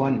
1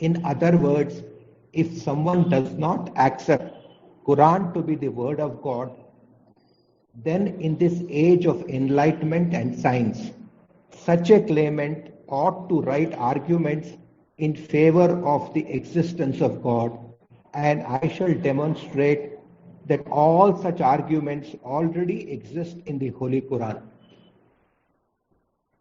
In other words, if someone does not accept Quran to be the word of God, then in this age of enlightenment and science, such a claimant ought to write arguments in favor of the existence of God, and I shall demonstrate that all such arguments already exist in the Holy Quran.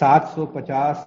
750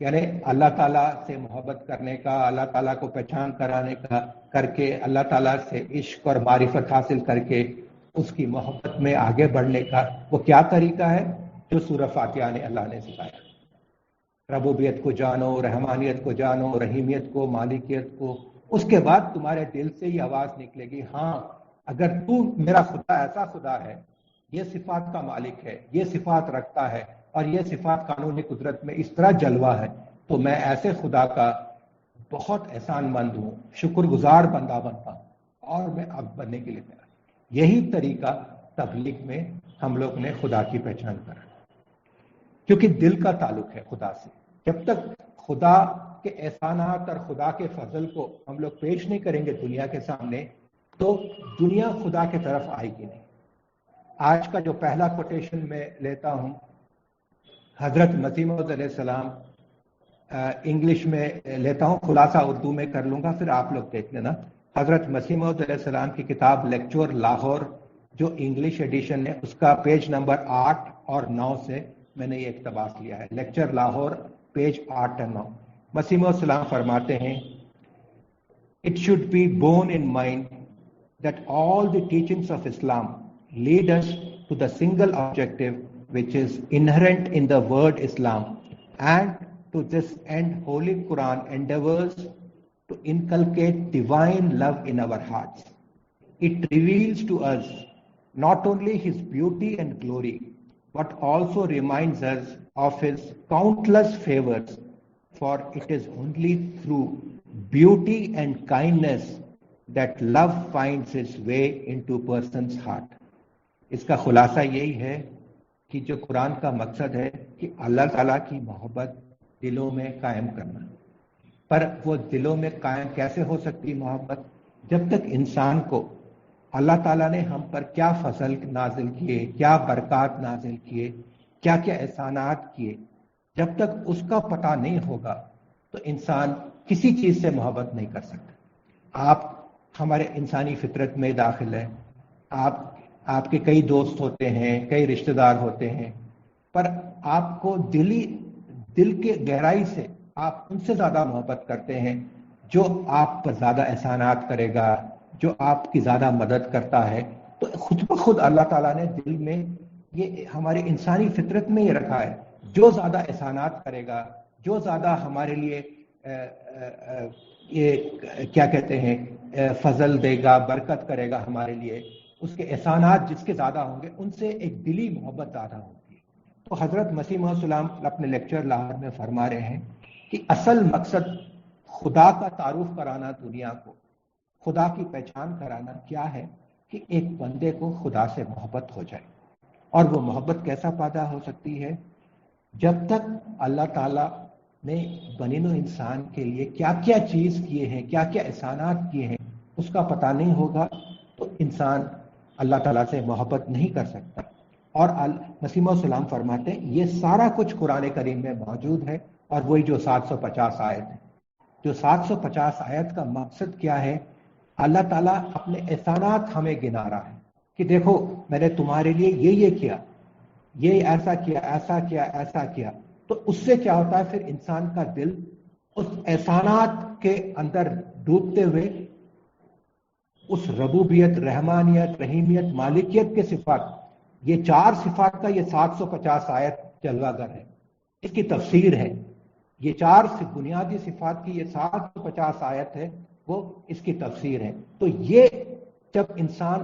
یعنی اللہ تعالیٰ سے محبت کرنے کا، اللہ تعالیٰ کو پہچان کرانے کا کر کے، اللہ تعالیٰ سے عشق اور معرفت حاصل کر کے اس کی محبت میں آگے بڑھنے کا وہ کیا طریقہ ہے جو سورہ فاتحہ نے اللہ نے سکھایا. ربوبیت کو جانو، رحمانیت کو جانو، رحیمیت کو، مالکیت کو. اس کے بعد تمہارے دل سے یہ آواز نکلے گی، ہاں اگر تو میرا خدا ایسا خدا ہے، یہ صفات کا مالک ہے، یہ صفات رکھتا ہے اور یہ صفات قانونی قدرت میں اس طرح جلوہ ہے، تو میں ایسے خدا کا بہت احسان مند ہوں، شکر گزار بندہ بنتا ہوں اور میں اب بننے کے لیے تیار. یہی طریقہ تبلیغ میں ہم لوگ نے خدا کی پہچان کرا، کیونکہ دل کا تعلق ہے خدا سے. جب تک خدا کے احسانات اور خدا کے فضل کو ہم لوگ پیش نہیں کریں گے دنیا کے سامنے، تو دنیا خدا کے طرف آئے گی نہیں. آج کا جو پہلا کوٹیشن میں لیتا ہوں حضرت مسیح موعود علیہ السلام، انگلش میں لیتا ہوں، خلاصہ اردو میں کر لوں گا، پھر آپ لوگ دیکھ لینا. حضرت مسیح موعود علیہ السلام کی کتاب لیکچر لاہور جو انگلش ایڈیشن ہے، اس کا پیج نمبر 8 اور 9 سے میں نے یہ اقتباس لیا ہے. لیکچر لاہور پیج 8 اور 9. مسیح موعود السلام فرماتے ہیں It should be borne in mind that all the teachings of Islam lead us to the single objective which is inherent in the word Islam, and to this end Holy Quran endeavors to inculcate divine love in our hearts. It reveals to us not only His beauty and glory, but also reminds us of His countless favors, for it is only through beauty and kindness that love finds its way into person's heart. اس کا خلاصہ یہی ہے کہ جو قرآن کا مقصد ہے کہ اللہ تعالیٰ کی محبت دلوں میں قائم کرنا. پر وہ دلوں میں قائم کیسے ہو سکتی محبت؟ جب تک انسان کو اللہ تعالیٰ نے ہم پر کیا فضل نازل کیے، کیا برکات نازل کیے، کیا کیا احسانات کیے، جب تک اس کا پتہ نہیں ہوگا تو انسان کسی چیز سے محبت نہیں کر سکتا. آپ ہمارے انسانی فطرت میں داخل ہے، آپ کے کئی دوست ہوتے ہیں، کئی رشتہ دار ہوتے ہیں، پر آپ کو دل کے گہرائی سے آپ ان سے زیادہ محبت کرتے ہیں جو آپ پر زیادہ احسانات کرے گا، جو آپ کی زیادہ مدد کرتا ہے. تو خود بخود اللہ تعالیٰ نے دل میں یہ ہماری انسانی فطرت میں یہ رکھا ہے، جو زیادہ احسانات کرے گا، جو زیادہ ہمارے لیے یہ کیا کہتے ہیں فضل دے گا، برکت کرے گا ہمارے لیے، اس کے احسانات جس کے زیادہ ہوں گے ان سے ایک دلی محبت زیادہ ہوتی ہے. تو حضرت مسیح موعود السلام اپنے لیکچر لاہور میں فرما رہے ہیں کہ اصل مقصد خدا کا تعارف کرانا، دنیا کو خدا کی پہچان کرانا کیا ہے کہ ایک بندے کو خدا سے محبت ہو جائے. اور وہ محبت کیسا پیدا ہو سکتی ہے؟ جب تک اللہ تعالیٰ نے بنی نوع انسان کے لیے کیا کیا چیز کیے ہیں، کیا کیا احسانات کیے ہیں، اس کا پتہ نہیں ہوگا تو انسان اللہ تعالیٰ سے محبت نہیں کر سکتا. اور مسیح موعود السلام فرماتے ہیں یہ سارا کچھ قرآن کریم میں موجود ہے. اور وہی جو 750 آیت ہے، جو 750 آیت کا مقصد کیا ہے؟ اللہ تعالیٰ اپنے احسانات ہمیں گنا رہا ہے کہ دیکھو میں نے تمہارے لیے یہ کیا، یہ ایسا کیا، ایسا کیا، ایسا کیا. تو اس سے کیا ہوتا ہے؟ پھر انسان کا دل اس احسانات کے اندر ڈوبتے ہوئے اس ربوبیت، رحمانیت، رحیمیت، مالکیت کے صفات، یہ 4 صفات کا یہ 750 آیت جلوہ گر ہے، اس کی تفسیر ہے. یہ 4 بنیادی صفات کی یہ 750 آیت ہے، وہ اس کی تفسیر ہے. تو یہ جب انسان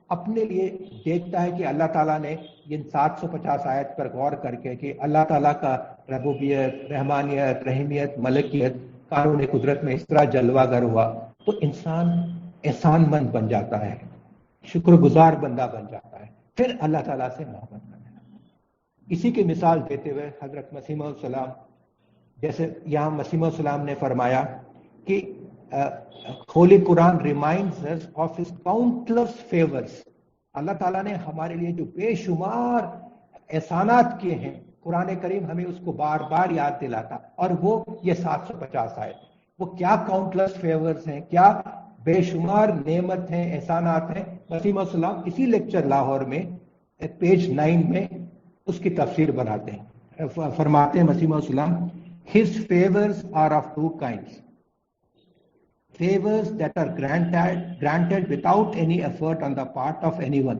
اپنے لیے دیکھتا ہے کہ اللہ تعالیٰ نے یہ 750 آیت پر غور کر کے کہ اللہ تعالیٰ کا ربوبیت، رحمانیت، رحیمیت، ملکیت قانون قدرت میں اس طرح جلوہ گر ہوا، تو انسان احسان مند بن جاتا ہے، شکر گزار بندہ بن جاتا ہے، پھر اللہ تعالیٰ سے محبت کرنے لگتا ہے. اسی کی مثال دیتے ہوئے حضرت مسیح موعود السلام، جیسے یہاں مسیح موعود السلام نے فرمایا کہ ہولی قرآن reminds us of his countless favors. اللہ تعالیٰ نے ہمارے لیے جو بے شمار احسانات کیے ہیں، قرآن کریم ہمیں اس کو بار بار یاد دلاتا. اور وہ یہ 750 آئے، وہ کیا کاؤنٹلیس فیورز ہیں، کیا بے شمار نعمت ہیں، احسانات ہیں. مسیح موعود السلام اسی لیکچر لاہور میں پیج 9 میں اس کی تفسیر بناتے ہیں. فرماتے ہیں مسیح موعود السلام His favors are of two kinds. Favors that are granted without any effort on the part of anyone,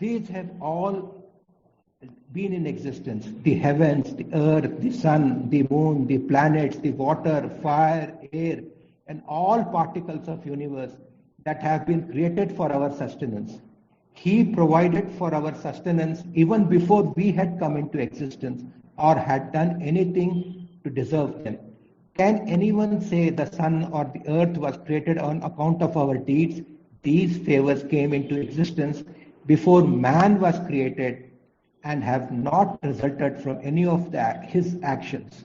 These have all been in existence. The heavens, the earth, the sun, the moon, the planets, the water, fire, air, and all particles of universe that have been created for our sustenance. He provided for our sustenance even before we had come into existence or had done anything to deserve them. Can anyone say the sun or the earth was created on account of our deeds? These favors came into existence before man was created and have not resulted from any of his actions.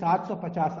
750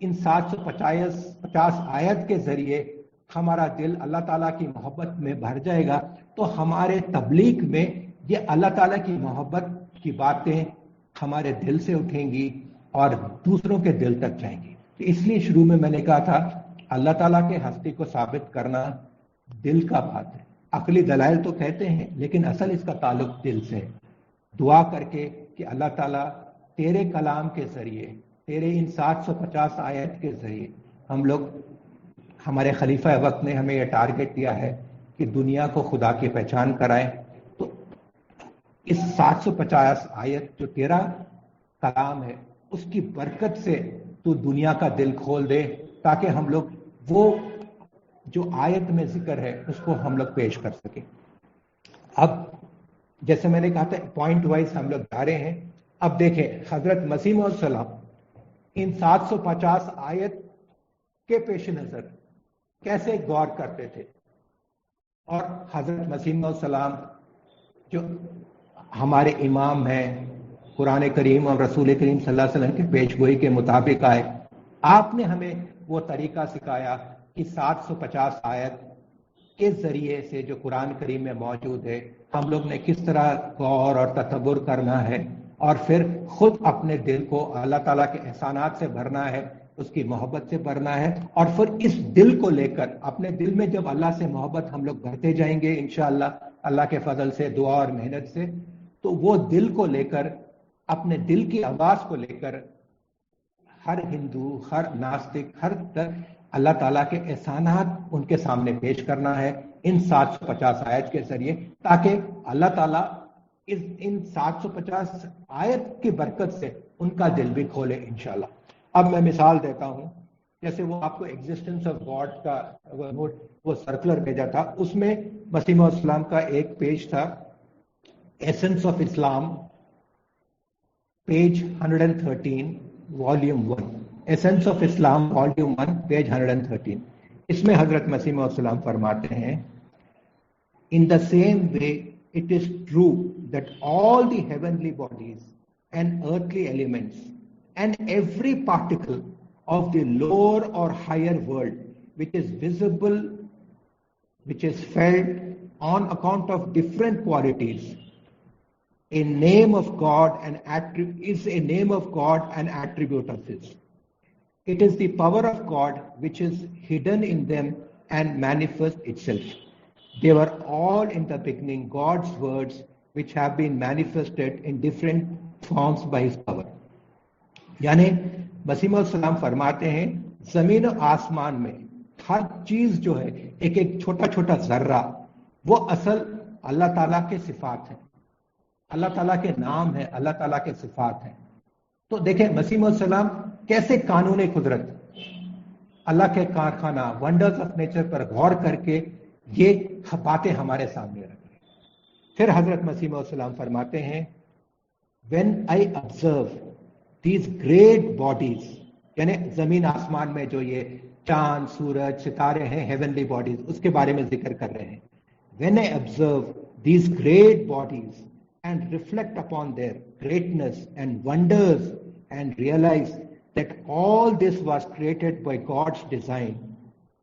ان 750 آیت کے ذریعے ہمارا دل اللہ تعالیٰ کی محبت میں بھر جائے گا تو ہمارے تبلیغ میں یہ اللہ تعالیٰ کی محبت کی باتیں ہمارے دل سے اٹھیں گی اور دوسروں کے دل تک جائیں گی. تو اس لیے شروع میں نے کہا تھا اللہ تعالیٰ کے ہستی کو ثابت کرنا دل کا بات ہے. عقلی دلائل تو کہتے ہیں لیکن اصل اس کا تعلق دل سے ہے. دعا کر کے کہ اللہ تعالیٰ تیرے کلام کے ذریعے، تیرے ان 750 آیت کے ذریعے ہم لوگ، ہمارے خلیفہ وقت نے ہمیں یہ ٹارگٹ دیا ہے کہ دنیا کو خدا کی پہچان کرائیں. تو اس 750 آیت جو تیرا کلام ہے اس کی برکت سے تو دنیا کا دل کھول دے تاکہ ہم لوگ وہ جو آیت میں ذکر ہے اس کو ہم لوگ پیش کر سکیں. اب جیسے میں نے کہا تھا پوائنٹ وائز ہم لوگ جا رہے ہیں. اب دیکھیں حضرت مسیح علیہ السلام ان 750 آیت کے پیش نظر کیسے غور کرتے تھے، اور حضرت مسیح علیہ السلام جو ہمارے امام ہیں قرآن کریم اور رسول کریم صلی اللہ علیہ وسلم کی پیش گوئی کے مطابق آئے. آپ نے ہمیں وہ طریقہ سکھایا کہ 750 آیت کے ذریعے سے جو قرآن کریم میں موجود ہے ہم لوگ نے کس طرح غور اور تدبر کرنا ہے اور پھر خود اپنے دل کو اللہ تعالیٰ کے احسانات سے بھرنا ہے، اس کی محبت سے بھرنا ہے. اور پھر اس دل کو لے کر اپنے دل میں جب اللہ سے محبت ہم لوگ بھرتے جائیں گے انشاءاللہ اللہ کے فضل سے، دعا اور محنت سے، تو وہ دل کو لے کر، اپنے دل کی آواز کو لے کر ہر ہندو، ہر ناستک، ہر اللہ تعالیٰ کے احسانات ان کے سامنے پیش کرنا ہے ان 750 آیت کے ذریعے، تاکہ اللہ تعالیٰ ان 750 آیت کی برکت سے ان کا دل بھی کھولے انشاءاللہ. اب میں مثال دیتا ہوں، جیسے وہ آپ کو ایگزسٹنس آف گاڈ کا نوٹ وہ سرکولر بھیجا تھا، اس میں مسیح علیہ السلام کا ایک پیج تھا، essence of Islam, page 113 volume 1، essence of Islam volume 1 page 113. اس میں حضرت مسیح علیہ السلام فرماتے ہیں In the same way, it is true that all the heavenly bodies and earthly elements and every particle of the lower or higher world which is visible, which is felt on account of different qualities, a name of God and is a name of God and attribute of His. It is the power of God which is hidden in them and manifests itself. They were all in the beginning God's words which have been manifested in different forms by His power. یعنی مسیح علیہ السلام فرماتے ہیں زمین و آسمان میں ہر چیز جو ہے، ایک ایک چھوٹا چھوٹا ذرہ، وہ اصل اللہ تعالیٰ کے صفات ہیں، اللہ تعالیٰ کے نام ہیں، اللہ تعالیٰ کے صفات ہیں. تو دیکھیں مسیح علیہ السلام کیسے قانون قدرت، اللہ کے کارخانہ، ونڈرز آف نیچر پر غور کر کے یہ باتیں ہمارے سامنے رکھ رہے ہیں. پھر حضرت مسیح علیہ السلام فرماتے ہیں when I observe these great bodies، یعنی زمین آسمان میں جو یہ چاند، سورج، ستارے ہیں، heavenly bodies، اس کے بارے میں ذکر کر رہے ہیں. when I observe these great bodies and reflect upon their greatness and wonders and realize that all this was created by God's design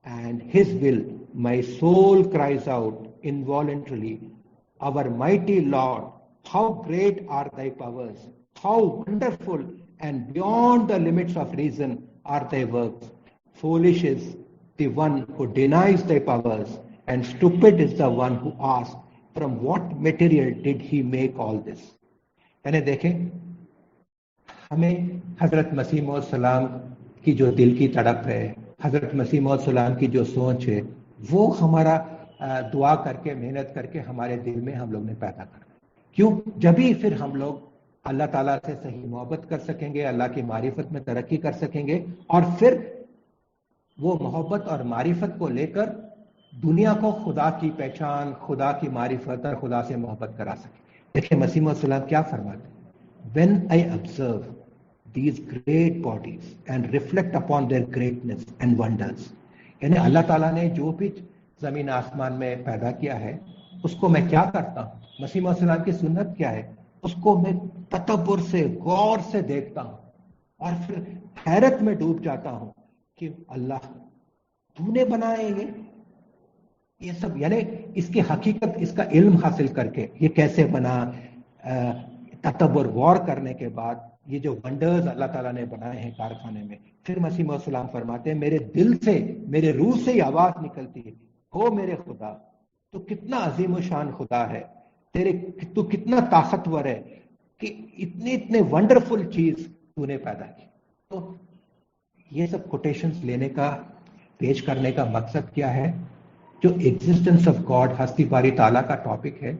and His will, my soul cries out involuntarily, our mighty Lord, how great are thy powers, how wonderful and beyond the limits of reason are thy works. Foolish is the one who denies thy powers, and stupid is the one who asks, from what material did he make all this. یعنی دیکھیں ہمیں حضرت مسیح علیہ السلام کی جو دل کی تڑپ ہے، حضرت مسیح علیہ السلام کی جو سوچ ہے، وہ ہمارا دعا کر کے، محنت کر کے ہمارے دل میں ہم لوگ نے پیدا کرنا. کیوں؟ جبھی پھر ہم لوگ اللہ تعالیٰ سے صحیح محبت کر سکیں گے، اللہ کی معرفت میں ترقی کر سکیں گے، اور پھر وہ محبت اور معرفت کو لے کر دنیا کو خدا کی پہچان، خدا کی معرفت اور خدا سے محبت کرا سکیں. دیکھیں مسیح علیہ السلام کیا فرماتے ہیں when I observe these great bodies and reflect upon their greatness and wonders، یعنی اللہ تعالیٰ نے جو بھی زمین آسمان میں پیدا کیا ہے اس کو میں کیا کرتا ہوں، مسیح علیہ السلام کی سنت کیا ہے، اس کو میں تدبر سے، غور سے دیکھتا ہوں اور پھر حیرت میں ڈوب جاتا ہوں کہ اللہ تو نے بنائے یہ سب، یعنی اس کی حقیقت، اس کا علم حاصل کر کے یہ کیسے بنا، تدبر غور کرنے کے بعد یہ جو ونڈرز اللہ تعالیٰ نے بنائے ہیں کارخانے میں، پھر مسیح موعود السلام فرماتے ہیں میرے دل سے، میرے روح سے یہ آواز نکلتی ہے، او میرے خدا تو کتنا عظیم و شان خدا ہے، تو کتنا طاقتور ہے کہ اتنے ونڈرفل چیز تو نے پیدا کی۔ تو یہ سب کوٹیشنز لینے کا، پیش کرنے کا مقصد کیا ہے؟ جو ایگزسٹنس آف گاڈ، ہستی باری تعالیٰ کا ٹاپک ہے،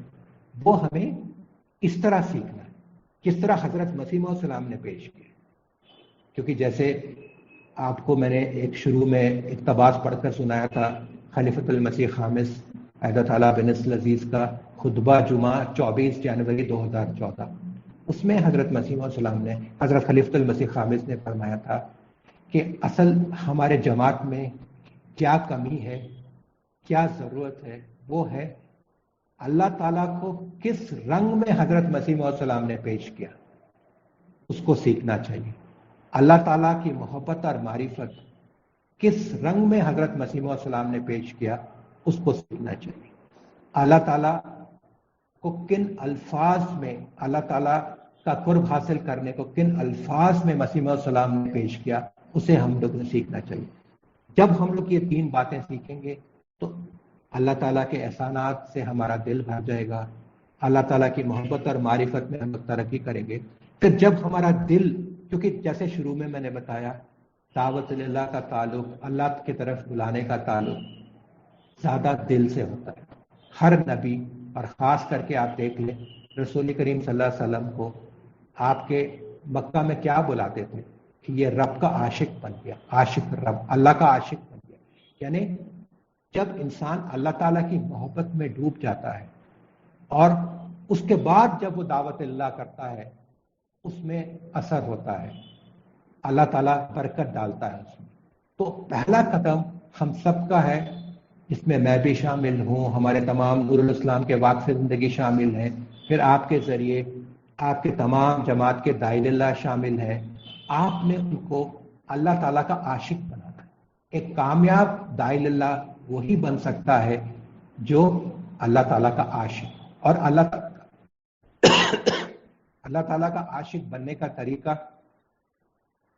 وہ ہمیں اس طرح سیکھنا ہے جس طرح حضرت مسیح موعود السلام نے پیش کیا۔ کیونکہ جیسے آپ کو میں نے ایک شروع میں اقتباس پڑھ کر سنایا تھا خلیفۃ المسیح خامس ایدہ تعالیٰ بن العزیز کا خطبہ جمعہ 24 جنوری 2014، اس میں حضرت مسیح موعود السلام نے، حضرت خلیفۃ المسیح خامس نے فرمایا تھا کہ اصل ہمارے جماعت میں کیا کمی ہے، کیا ضرورت ہے، وہ ہے اللہ تعالیٰ کو کس رنگ میں حضرت مسیح موعود السلام نے پیش کیا، اس کو سیکھنا چاہیے۔ اللہ تعالیٰ کی محبت اور معرفت کس رنگ میں حضرت مسیح موعود السلام نے پیش کیا، اس کو سیکھنا چاہیے۔ اللہ تعالیٰ کو کن الفاظ میں، اللہ تعالیٰ کا قرب حاصل کرنے کو کن الفاظ میں مسیح موعود السلام نے پیش کیا، اسے ہم لوگ نے سیکھنا چاہیے۔ جب ہم لوگ یہ تین باتیں سیکھیں گے تو اللہ تعالیٰ کے احسانات سے ہمارا دل بھر جائے گا، اللہ تعالیٰ کی محبت اور معرفت میں ہم لوگ ترقی کریں گے۔ پھر جب ہمارا دل، کیونکہ جیسے شروع میں نے بتایا دعوت اللہ کا تعلق، اللہ کی طرف بلانے کا تعلق زیادہ دل سے ہوتا ہے۔ ہر نبی، اور خاص کر کے آپ دیکھ لیں رسول کریم صلی اللہ علیہ وسلم کو آپ کے مکہ میں کیا بلاتے تھے کہ یہ رب کا عاشق بن گیا، عاشق رب، اللہ کا عاشق بن گیا۔ یعنی جب انسان اللہ تعالیٰ کی محبت میں ڈوب جاتا ہے اور اس کے بعد جب وہ دعوت اللہ کرتا ہے، اس میں اثر ہوتا ہے، اللہ تعالیٰ برکت ڈالتا ہے اس میں۔ تو پہلا قدم ہم سب کا ہے، اس میں میں بھی شامل ہوں، ہمارے تمام نور الاسلام کے واقف زندگی شامل ہیں، پھر آپ کے ذریعے آپ کے تمام جماعت کے داعی اللہ شامل ہیں۔ آپ نے ان کو اللہ تعالیٰ کا عاشق بنانا ہے۔ ایک کامیاب داعی اللہ وہی بن سکتا ہے جو اللہ تعالیٰ کا عاشق، اور اللہ تعالیٰ کا عاشق بننے کا طریقہ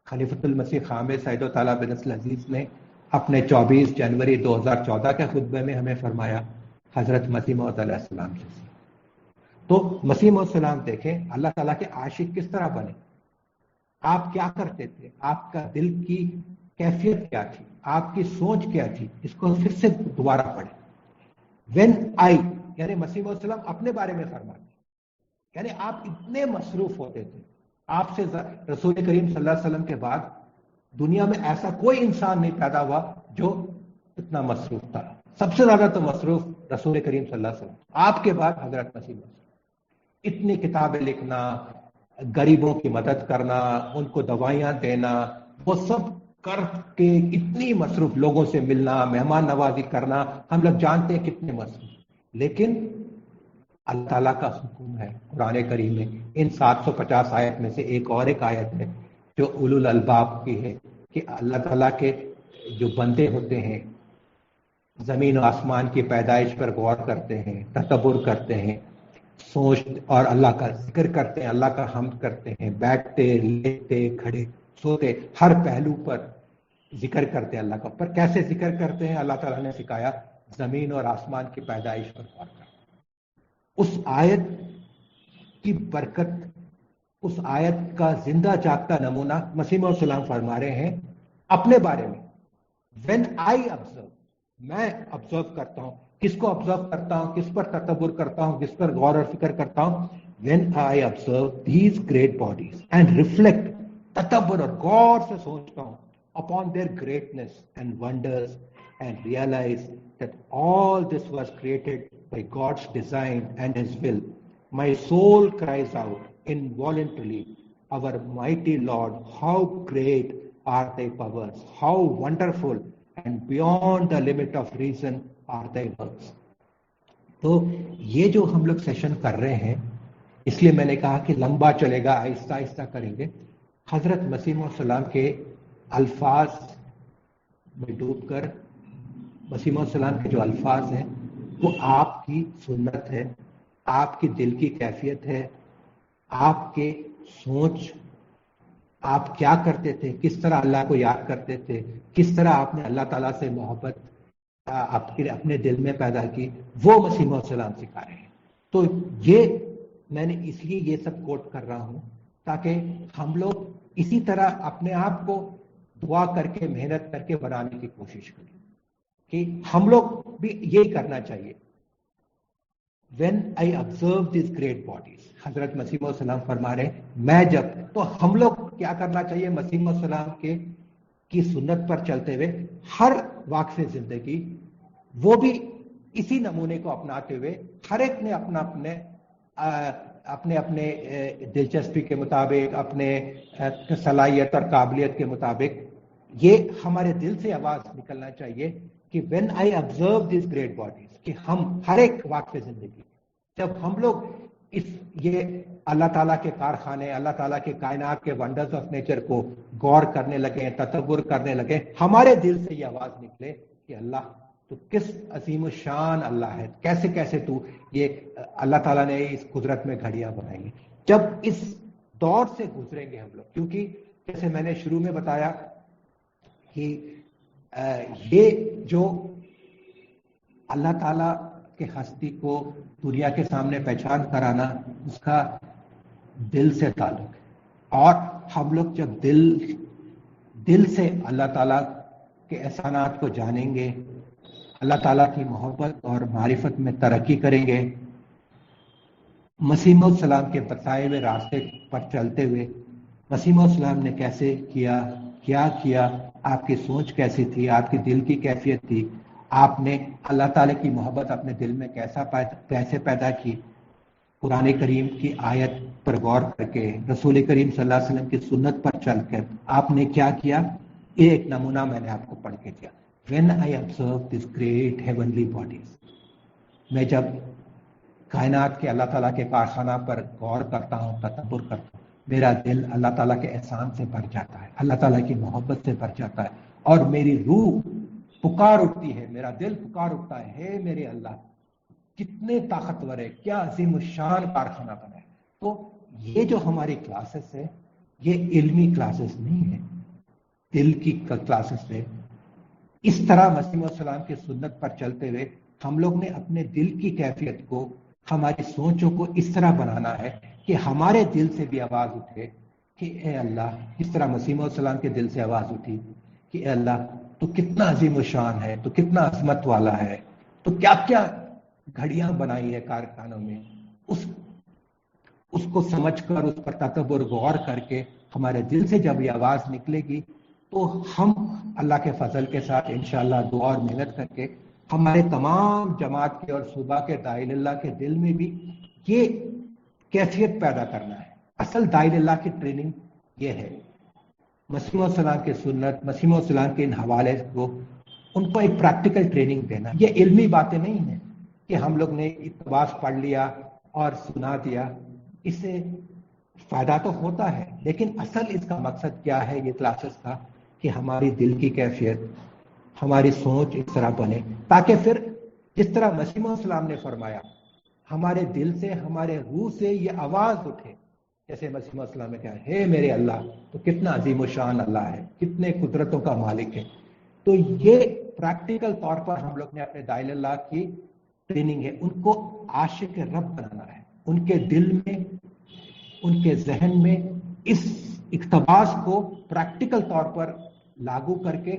خلیفۃ المسیح خامس ایدہ تعالیٰ بن العزیز نے اپنے 24 جنوری 2014 کے خطبے میں ہمیں فرمایا، حضرت مسیح موعود علیہ السلام سے۔ تو مسیح موعود السلام دیکھیں اللہ تعالیٰ کے عاشق کس طرح بنے، آپ کیا کرتے تھے، آپ کا دل کی کیفیت کیا تھی، آپ کی سوچ کیا تھی، اس کو پھر سے دوبارہ پڑھیں۔ وین آئی، یعنی مسیح موعود السلام اپنے بارے میں فرماتے، یعنی آپ اتنے مصروف ہوتے تھے، آپ سے رسول کریم صلی اللہ علیہ وسلم کے بعد دنیا میں ایسا کوئی انسان نہیں پیدا ہوا جو اتنا مصروف تھا۔ سب سے زیادہ تو مصروف رسول کریم صلی اللہ علیہ وسلم، آپ کے بعد حضرت مسیح موعود، اتنی کتابیں لکھنا، غریبوں کی مدد کرنا، ان کو دوائیاں دینا، وہ سب کر کے اتنی مصروف، لوگوں سے ملنا، مہمان نوازی کرنا، ہم لوگ جانتے ہیں کتنے مصروف۔ لیکن اللہ تعالیٰ کا حکم ہے قرآن کریم میں، ان 750 آیت میں سے ایک آیت ہے جو اولو الالباب کی ہے، کہ اللہ تعالیٰ کے جو بندے ہوتے ہیں زمین و آسمان کی پیدائش پر غور کرتے ہیں، تدبر کرتے ہیں، سوچ اور اللہ کا ذکر کرتے ہیں، اللہ کا حمد کرتے ہیں، بیٹھتے، لیٹتے، کھڑے، سوتے، ہر پہلو پر ذکر کرتے ہیں اللہ کا۔ پر کیسے ذکر کرتے ہیں؟ اللہ تعالیٰ نے سکھایا زمین اور آسمان کی پیدائش پر غور کرتے۔ اس آیت کی برکت، اس آیت کا زندہ جاگتا نمونہ مسیح موعود السلام فرما رہے ہیں اپنے بارے میں۔ وین آئی آبزرو، میں آبزرو کرتا ہوں، کس کو آبزرو کرتا ہوں، کس پر تدبر کرتا ہوں، کس پر غور اور فکر کرتا ہوں؟ When I observe these great bodies and reflect, تدبر اور غور سے سوچتا ہوں upon their greatness and wonders, and realize that all this was created by God's design and His will, my soul cries out involuntarily, our mighty Lord, how great are thy powers, how wonderful and beyond the limit of reason are thy works. تو یہ جو ہم لوگ session کر رہے ہیں، اس لیے میں نے کہا کہ لمبا چلے گا، آہستہ آہستہ کریں گے، حضرت مسیح السلام کے الفاظ میں ڈوب کر مسیح السلام کے جو الفاظ ہیں وہ آپ کی سنت ہے، آپ کی دل کی کیفیت ہے، آپ کے سوچ، آپ کیا کرتے تھے، کس طرح اللہ کو یاد کرتے تھے، کس طرح آپ نے اللہ تعالیٰ سے محبت اپنے دل میں پیدا کی، وہ مسیح السلام سکھا رہے ہیں۔ تو یہ میں نے اس لیے یہ سب کوٹ کر رہا ہوں تاکہ ہم لوگ اسی طرح اپنے آپ کو دعا کر کے محنت کر کے بنانے کی کوشش کریں کہ ہم لوگ بھی یہی کرنا چاہیے۔ When I observe these great bodies، حضرت مسیح السلام فرما رہے میں جب، تو ہم لوگ کیا کرنا چاہیے؟ مسیح السلام کی سنت پر چلتے ہوئے ہر واقف زندگی وہ بھی اسی نمونے کو اپناتے ہوئے ہر ایک نے اپنے دلچسپی کے مطابق، اپنے صلاحیت اور قابلیت کے مطابق یہ ہمارے دل سے آواز نکلنا چاہیے کہ when I observe these great bodies، کہ ہم ہر ایک واقف زندگی جب ہم لوگ یہ اللہ تعالیٰ کے کارخانے، اللہ تعالیٰ کے کائنات کے ونڈرز آف نیچر کو غور کرنے لگے، تصور کرنے لگے، ہمارے دل سے یہ آواز نکلے کہ اللہ تو کس عظیم الشان اللہ ہے، کیسے کیسے تو یہ اللہ تعالیٰ نے اس قدرت میں گھڑیاں بنائی ہیں۔ جب اس دور سے گزریں گے ہم لوگ، کیونکہ جیسے میں نے شروع میں بتایا کہ یہ جو اللہ تعالیٰ کے ہستی کو دنیا کے سامنے پہچان کرانا اس کا دل سے تعلق ہے، اور ہم لوگ جب دل سے اللہ تعالیٰ کے احسانات کو جانیں گے، اللہ تعالیٰ کی محبت اور معرفت میں ترقی کریں گے، مسیح السلام کے بتائے ہوئے راستے پر چلتے ہوئے مسیح السلام نے کیسے کیا، کیا کیا، آپ کی سوچ کیسی تھی، آپ کی دل کی کیفیت تھی، آپ نے اللہ تعالیٰ کی محبت اپنے دل میں کیسے پیدا کی، قرآن کریم کی آیت پر غور کر کے، رسول کریم صلی اللہ علیہ وسلم کی سنت پر چل کر آپ نے کیا کیا، یہ ایک نمونہ میں نے آپ کو پڑھ کے دیا۔ When I observe these great heavenly bodies، میں جب کائنات کے اللہ تعالیٰ کے کارخانہ پر غور کرتا ہوں، تدبر کرتا ہوں، میرا دل اللہ تعالیٰ کے احسان سے بھر جاتا ہے، اللہ تعالیٰ کی محبت سے بھر جاتا ہے، اور میری روح پکار اٹھتی ہے، میرا دل پکار اٹھتا ہے، ہے میرے اللہ کتنے طاقتور ہے، کیا عظیم الشان کارخانہ بنا ہے۔ تو یہ جو ہماری کلاسز ہے یہ علمی کلاسز نہیں ہے، دل کی کلاسز ہے۔ اس طرح مسیح السلام کی سنت پر چلتے ہوئے ہم لوگ نے اپنے دل کی کیفیت کو، ہماری سوچوں کو اس طرح بنانا ہے کہ ہمارے دل سے بھی آواز اٹھے کہ اے اللہ، اس طرح مسیح السلام کے دل سے آواز اٹھی کہ اے اللہ تو کتنا عظیم الشان ہے، تو کتنا عظمت والا ہے، تو کیا کیا گھڑیاں بنائی ہے کارخانوں میں، اس کو سمجھ کر، اس پر تدبر غور کر کے ہمارے دل سے جب یہ آواز نکلے گی تو ہم اللہ کے فضل کے ساتھ انشاءاللہ دعا اور محنت کر کے ہمارے تمام جماعت کے اور صوبہ کے داعی اللہ کے دل میں بھی یہ کیفیت پیدا کرنا ہے۔ اصل داعی اللہ کی ٹریننگ یہ ہے، مسیح السلام کے سنت، مسیح السلام کے ان حوالے کو ان کو ایک پریکٹیکل ٹریننگ دینا۔ یہ علمی باتیں نہیں ہیں کہ ہم لوگ نے اقتباس پڑھ لیا اور سنا دیا، اس سے فائدہ تو ہوتا ہے، لیکن اصل اس کا مقصد کیا ہے یہ کلاسز کا، کہ ہماری دل کی کیفیت، ہماری سوچ اس طرح بنے تاکہ پھر جس طرح مسیح السلام نے فرمایا ہمارے دل سے، ہمارے روح سے یہ آواز اٹھے، جیسے مسیح السلام نے کہا ہے میرے اللہ تو کتنا عظیم الشان اللہ ہے، کتنے قدرتوں کا مالک ہے۔ تو یہ پریکٹیکل طور پر ہم لوگ نے اپنے داعی اللہ کی ٹریننگ ہے، ان کو عاشق رب بنانا ہے، ان کے دل میں، ان کے ذہن میں اس اقتباس کو پریکٹیکل طور پر لاگو کر کے،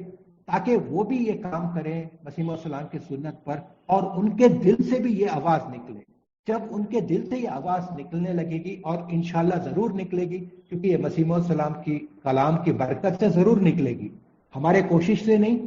تاکہ وہ بھی یہ کام کریں مسیح السلام کی سنت پر، اور ان کے دل سے بھی یہ آواز نکلے۔ جب ان کے دل سے یہ آواز نکلنے لگے گی، اور انشاءاللہ ضرور نکلے گی، کیونکہ یہ مسیح السلام کی کلام کی برکت سے ضرور نکلے گی، ہمارے کوشش سے نہیں۔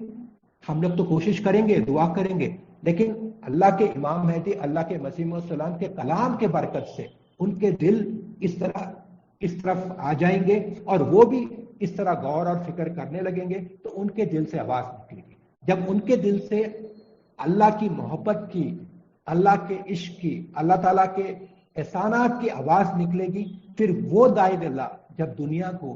ہم لوگ تو کوشش کریں گے، دعا کریں گے، لیکن اللہ کے امام مہدی، اللہ کے مسیح السلام کے کلام کے برکت سے ان کے دل اس طرف آ جائیں گے، اور وہ بھی اس طرح غور اور فکر کرنے لگیں گے، تو ان کے دل سے آواز نکلے گی۔ جب ان کے دل سے اللہ کی محبت کی، اللہ کے عشق کی، اللہ تعالیٰ کے احسانات کی آواز نکلے گی، پھر وہ داعی اللہ جب دنیا کو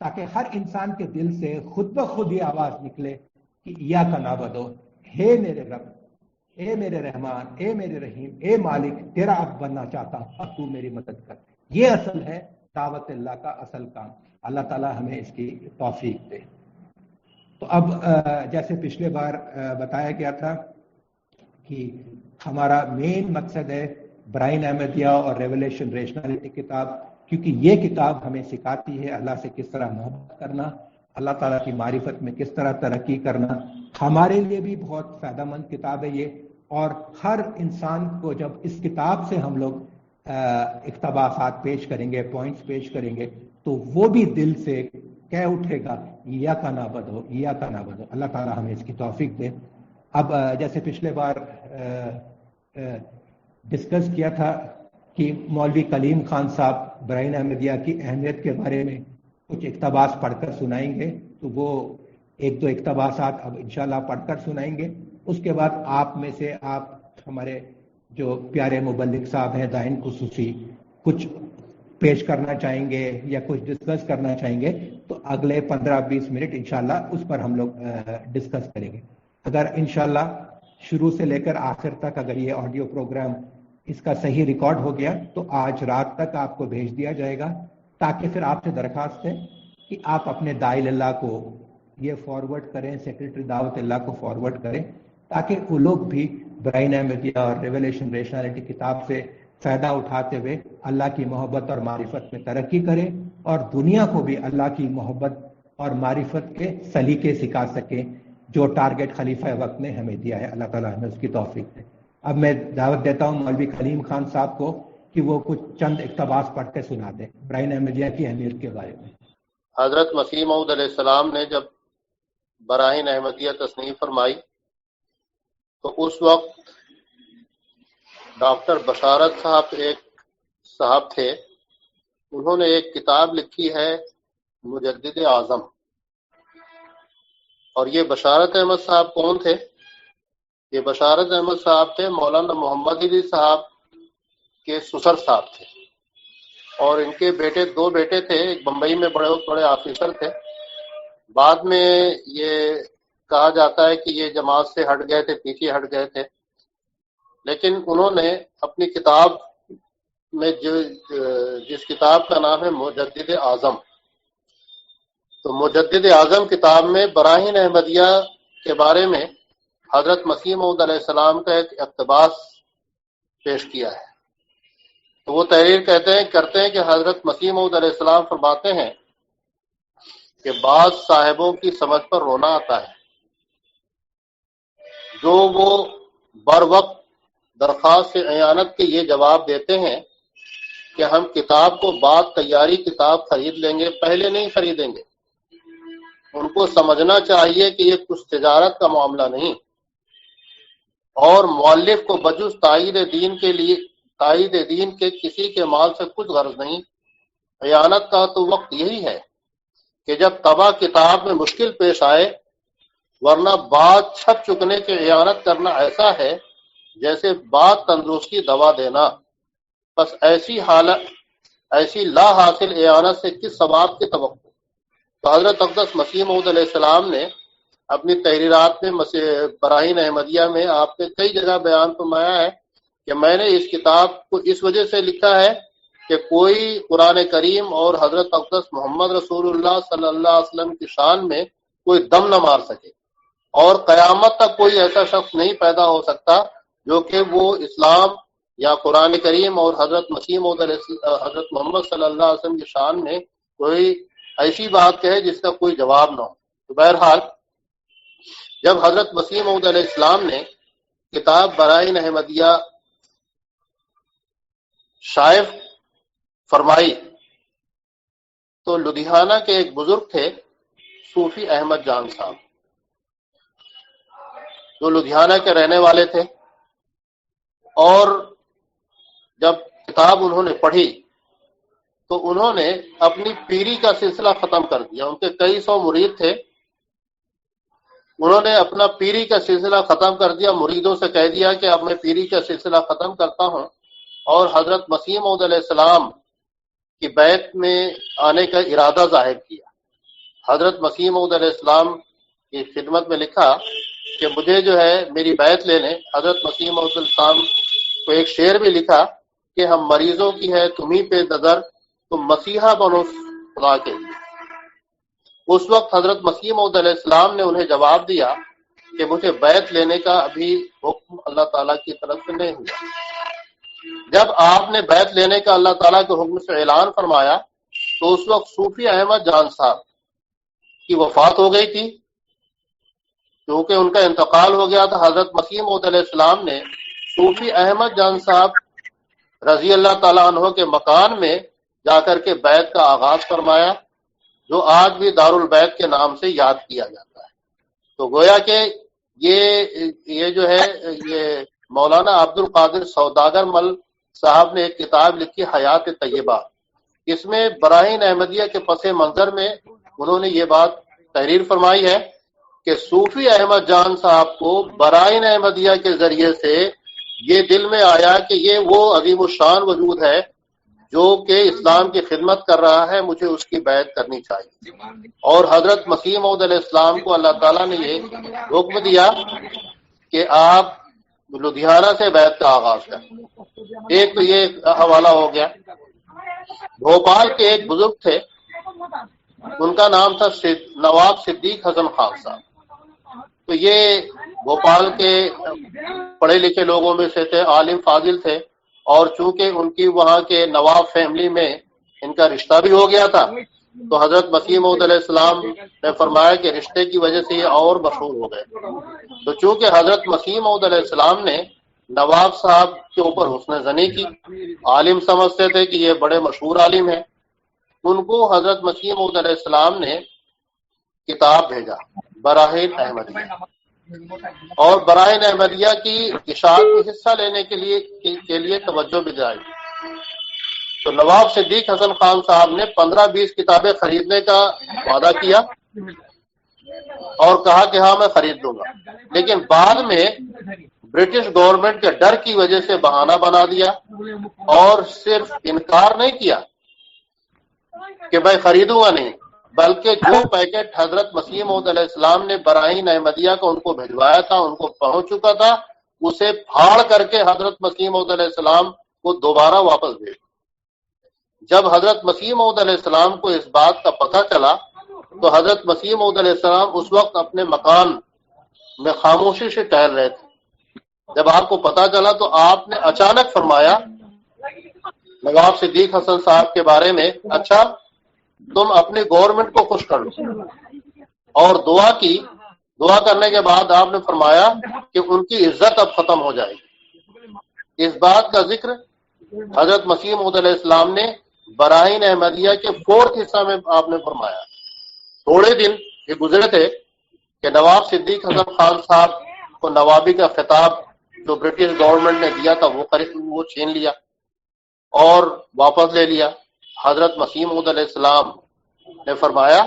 تاکہ ہر انسان کے دل سے خود بخود یہ آواز نکلے کہ ایاک نعبد، ہے میرے رب، اے میرے رحمان، اے میرے رحیم، اے مالک، تیرا عبد بننا چاہتا ہوں، اب تو میری مدد کر۔ یہ اصل ہے دعوت اللہ کا اصل کام۔ اللہ تعالیٰ ہمیں اس کی توفیق دے۔ تو اب جیسے پچھلے بار بتایا گیا تھا کہ ہمارا مین مقصد ہے برائن احمدیہ اور ریولیشن ریشنالٹی کتاب، کیونکہ یہ کتاب ہمیں سکھاتی ہے اللہ سے کس طرح محبت کرنا، اللہ تعالیٰ کی معرفت میں کس طرح ترقی کرنا۔ ہمارے لیے بھی بہت فائدہ مند کتاب ہے یہ، اور ہر انسان کو جب اس کتاب سے ہم لوگ اقتباسات پیش کریں گے، پوائنٹس پیش کریں گے، تو وہ بھی دل سے کہہ اٹھے گا ایاک نعبد، ایاک نعبد۔ اللہ تعالیٰ ہمیں اس کی توفیق دے۔ اب جیسے پچھلے بار ڈسکس کیا تھا کہ مولوی کلیم خان صاحب برائن احمدیہ کی اہمیت کے بارے میں کچھ اقتباس پڑھ کر سنائیں گے، تو وہ ایک دو اقتباسات اب انشاءاللہ پڑھ کر سنائیں گے۔ اس کے بعد آپ میں سے آپ ہمارے جو پیارے مبلغ صاحب ہیں دائن خصوصی کچھ پیش کرنا چاہیں گے یا کچھ ڈسکس کرنا چاہیں گے، تو اگلے 15-20 منٹ انشاءاللہ اس پر ہم لوگ ڈسکس کریں گے۔ اگر انشاءاللہ شروع سے لے کر آخر تک اگر یہ آڈیو پروگرام اس کا صحیح ریکارڈ ہو گیا تو آج رات تک آپ کو بھیج دیا جائے گا، تاکہ پھر آپ سے درخواست ہے کہ آپ اپنے داعی اللہ کو یہ فارورڈ کریں، سیکرٹری دعوت اللہ کو فارورڈ کریں، تاکہ وہ لوگ بھی برائن احمدیہ اور ریولیشن ریشنالٹی کتاب سے فائدہ اٹھاتے ہوئے اللہ کی محبت اور معرفت میں ترقی کریں، اور دنیا کو بھی اللہ کی محبت اور معرفت کے سلیقے سکھا سکیں جو ٹارگٹ خلیفہ وقت نے ہمیں دیا ہے۔ اللہ تعالیٰ ہمیں اس کی توفیق دے۔ اب میں دعوت دیتا ہوں مولوی کلیم خان صاحب کو کہ وہ کچھ چند اقتباس پڑھ کے سنا دیں برائن احمدیہ کی اہمیت کے بارے میں۔ حضرت مسیح موعود علیہ السلام نے جب برائن احمدیہ تصنیف فرمائی تو اس وقت ڈاکٹر بشارت صاحب ایک صاحب تھے، انہوں نے ایک کتاب لکھی ہے مجدد اعظم، اور یہ بشارت احمد صاحب کون تھے؟ یہ بشارت احمد صاحب تھے مولانا محمد علی صاحب کے سسر صاحب تھے، اور ان کے بیٹے دو بیٹے تھے، ایک بمبئی میں بڑے آفیسر تھے، بعد میں یہ کہا جاتا ہے کہ یہ جماعت سے ہٹ گئے تھے، پیچھے ہٹ گئے تھے، لیکن انہوں نے اپنی کتاب میں جس کتاب کا نام ہے مجدد اعظم، تو مجدد اعظم کتاب میں براہین احمدیہ کے بارے میں حضرت مسیح موعود علیہ السلام کا ایک اقتباس پیش کیا ہے۔ تو وہ تحریر کرتے ہیں کہ حضرت مسیح موعود علیہ السلام فرماتے ہیں کہ بعض صاحبوں کی سمجھ پر رونا آتا ہے جو وہ بر وقت درخواست سے اعانت کے یہ جواب دیتے ہیں کہ ہم کتاب کو بعد تیاری کتاب خرید لیں گے، پہلے نہیں خریدیں گے۔ ان کو سمجھنا چاہیے کہ یہ کچھ تجارت کا معاملہ نہیں، اور مؤلف کو بجز تائید دین کے کسی کے مال سے کچھ غرض نہیں۔ اعانت کا تو وقت یہی ہے کہ جب طبع کتاب میں مشکل پیش آئے، ورنہ بات چھپ چکنے کے اعانت کرنا ایسا ہے جیسے بات تندرستی دوا دینا، بس ایسی لا حاصل اعانت سے کس ثواب کی توقع۔ تو حضرت اقدس مسیح موعود علیہ السلام نے اپنی تحریرات میں براہین احمدیہ میں آپ نے کئی جگہ بیان فرمایا ہے کہ میں نے اس کتاب کو اس وجہ سے لکھا ہے کہ کوئی قرآن کریم اور حضرت اقدس محمد رسول اللہ صلی اللہ علیہ وسلم کی شان میں کوئی دم نہ مار سکے، اور قیامت تک کوئی ایسا شخص نہیں پیدا ہو سکتا جو کہ وہ اسلام یا قرآن کریم اور حضرت مسیح موعود حضرت محمد صلی اللہ علیہ وسلم کی شان میں کوئی ایسی بات کہے جس کا کوئی جواب نہ ہو۔ تو بہرحال جب حضرت مسیح موعود علیہ السلام نے کتاب برائن احمدیہ شائع فرمائی تو لدھیانہ کے ایک بزرگ تھے صوفی احمد جان صاحب، جو لدھیانہ کے رہنے والے تھے، اور جب کتاب انہوں نے پڑھی تو انہوں نے اپنی پیری کا سلسلہ ختم کر دیا۔ ان کے کئی سو مرید تھے، انہوں نے اپنا پیری کا سلسلہ ختم کر دیا، مریدوں سے کہہ دیا کہ اب میں پیری کا سلسلہ ختم کرتا ہوں، اور حضرت مسیح موعود علیہ السلام کی بیعت میں آنے کا ارادہ ظاہر کیا۔ حضرت مسیح موعود علیہ السلام کی خدمت میں لکھا کہ مجھے جو ہے میری بیعت لے لیں. حضرت مسیح موعود علیہ السلام کو ایک شعر بھی لکھا کہ ہم مریضوں کی ہے تمہیں پہ نظر، تم مسیحا بنو خدا کے لیے. اس وقت حضرت مسیح موعود علیہ السلام نے انہیں جواب دیا کہ مجھے بیعت لینے کا ابھی حکم اللہ تعالیٰ کی طرف سے نہیں ہوا. جب آپ نے بیعت لینے کا اللہ تعالیٰ کے حکم سے اعلان فرمایا تو اس وقت صوفی احمد جان صاحب کی وفات ہو گئی تھی. کیونکہ ان کا انتقال ہو گیا تھا، حضرت مسیح موعود علیہ السلام نے صوفی احمد جان صاحب رضی اللہ تعالیٰ عنہ کے مکان میں جا کر کے بیعت کا آغاز فرمایا، جو آج بھی دارالبیت کے نام سے یاد کیا جاتا ہے. تو گویا کہ یہ جو ہے یہ مولانا عبد القادر سوداگر مل صاحب نے ایک کتاب لکھی حیات طیبہ. اس میں براہین احمدیہ کے پس منظر میں انہوں نے یہ بات تحریر فرمائی ہے کہ صوفی احمد جان صاحب کو براہین احمدیہ کے ذریعے سے یہ دل میں آیا کہ یہ وہ عظیم الشان وجود ہے جو کہ اسلام کی خدمت کر رہا ہے، مجھے اس کی بیعت کرنی چاہیے. اور حضرت مسیح موعود علیہ السلام کو اللہ تعالیٰ نے یہ حکم دیا کہ آپ لدھیانہ سے بیعت کا آغاز کریں. ایک تو یہ حوالہ ہو گیا. بھوپال کے ایک بزرگ تھے، ان کا نام تھا نواب صدیق حسن خان صاحب. تو یہ بھوپال کے پڑھے لکھے لوگوں میں سے تھے، عالم فاضل تھے، اور چونکہ ان کی وہاں کے نواب فیملی میں ان کا رشتہ بھی ہو گیا تھا تو حضرت مسیح موعود علیہ السلام نے فرمایا کہ رشتے کی وجہ سے یہ اور مشہور ہو گئے. تو چونکہ حضرت مسیح موعود علیہ السلام نے نواب صاحب کے اوپر حسن ظنی کی، عالم سمجھتے تھے کہ یہ بڑے مشہور عالم ہیں، ان کو حضرت مسیح موعود علیہ السلام نے کتاب بھیجا براہین احمدیہ، اور براہین احمدیہ کی اشاعت میں حصہ لینے کے لیے توجہ بھی دلائی. تو نواب صدیق حسن خان صاحب نے 15-20 کتابیں خریدنے کا وعدہ کیا اور کہا کہ ہاں میں خرید لوں گا، لیکن بعد میں برٹش گورنمنٹ کے ڈر کی وجہ سے بہانہ بنا دیا اور صرف انکار نہیں کیا کہ میں خریدوں گا نہیں، بلکہ جو پیکٹ حضرت مسیح موعود علیہ السلام نے براہین احمدیہ کو ان کو بھجوایا تھا، ان کو پہنچ چکا تھا، اسے پھاڑ کر کے حضرت مسیح موعود علیہ السلام کو دوبارہ واپس بھیج. جب حضرت مسیح موعود علیہ السلام کو اس بات کا پتہ چلا تو حضرت مسیح موعود علیہ السلام اس وقت اپنے مکان میں خاموشی سے ٹہل رہے تھے. جب آپ کو پتہ چلا تو آپ نے اچانک فرمایا نواب صدیق حسن صاحب کے بارے میں، اچھا تم اپنی گورنمنٹ کو خوش کر لو، اور دعا کرنے کے بعد آپ نے فرمایا کہ ان کی عزت اب ختم ہو جائے گی. اس بات کا ذکر حضرت مسیح موعود علیہ السلام نے براہین احمدیہ کے 4 حصہ میں آپ نے فرمایا. تھوڑے دن یہ گزرے تھے کہ نواب صدیق حسن خان صاحب کو نوابی کا خطاب جو برٹش گورنمنٹ نے دیا تھا وہ چھین لیا اور واپس لے لیا. حضرت مسیح موعود علیہ السلام نے فرمایا،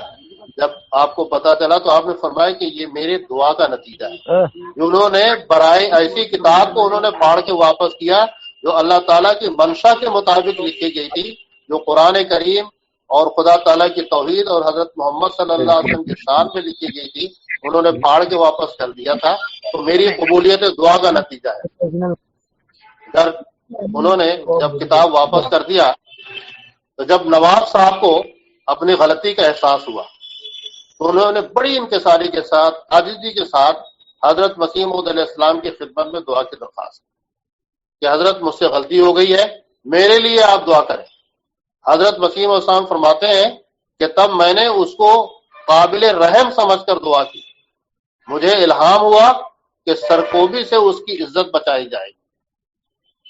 جب آپ کو پتا چلا تو آپ نے فرمایا کہ یہ میرے دعا کا نتیجہ ہے. انہوں نے برائے ایسی کتاب کو انہوں نے پھاڑ کے واپس کیا جو اللہ تعالیٰ کی منشا کے مطابق لکھی گئی تھی، جو قرآن کریم اور خدا تعالیٰ کی توحید اور حضرت محمد صلی اللہ علیہ وسلم کی شان میں لکھی گئی تھی، انہوں نے پھاڑ کے واپس کر دیا تھا. تو میری قبولیت دعا کا نتیجہ ہے. انہوں نے جب کتاب واپس کر دیا تو جب نواب صاحب کو اپنی غلطی کا احساس ہوا تو انہوں نے بڑی انکساری کے ساتھ، عاجزی کے ساتھ حضرت مسیح موعود علیہ السلام کی خدمت میں دعا کی درخواست کہ حضرت مجھ سے غلطی ہو گئی ہے، میرے لیے آپ دعا کریں. حضرت مسیح موعود السلام فرماتے ہیں کہ تب میں نے اس کو قابل رحم سمجھ کر دعا کی، مجھے الہام ہوا کہ سرکوبی سے اس کی عزت بچائی جائے گی.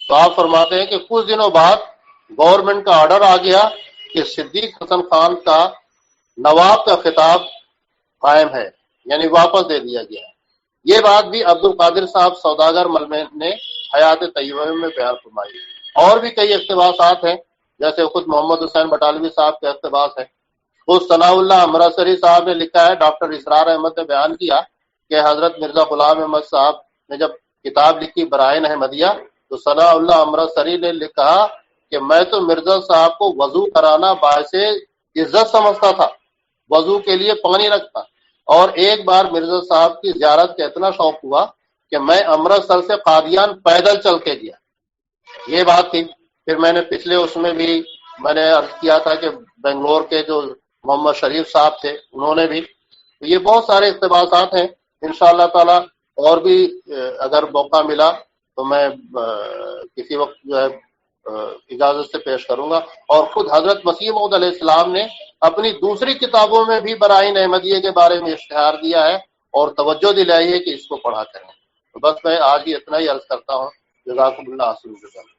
تو آپ فرماتے ہیں کہ کچھ دنوں بعد گورنمنٹ کا آرڈر آ گیا کہ صدیق حسن خان کا نواب کا خطاب قائم ہے، یعنی واپس دے دیا گیا ہے. یہ بات بھی عبد القادر صاحب سوداگر ملمے نے حیات طیبہ میں بیان فرمائی. اور بھی کئی اقتباسات ہیں، جیسے خود محمد حسین بٹالوی صاحب کا اقتباس ہے. خود ثناء اللہ امرتسری صاحب نے لکھا ہے، ڈاکٹر اسرار احمد نے بیان کیا کہ حضرت مرزا غلام احمد صاحب نے جب کتاب لکھی براہین احمدیہ تو ثناء اللہ امرتسری نے لکھا کہ میں تو مرزا صاحب کو وضو کرانا باعث عزت سمجھتا تھا، وضو کے لیے پانی رکھتا. اور ایک بار مرزا صاحب کی زیارت کا اتنا شوق ہوا کہ میں امرتسر سے قادیان پیدل چل کے گیا. یہ بات تھی. پھر میں نے پچھلے اس میں بھی میں نے عرض کیا تھا کہ بنگلور کے جو محمد شریف صاحب تھے انہوں نے بھی. یہ بہت سارے اقتباسات ہیں. انشاءاللہ تعالی اور بھی اگر موقع ملا تو میں کسی وقت جو ہے اجازت سے پیش کروں گا. اور خود حضرت مسیح موعود علیہ السلام نے اپنی دوسری کتابوں میں بھی براہین احمدیہ کے بارے میں اشتہار دیا ہے اور توجہ دلائی ہے کہ اس کو پڑھا کریں. تو بس میں آج ہی اتنا ہی عرض کرتا ہوں. جزاکم اللہ خیر.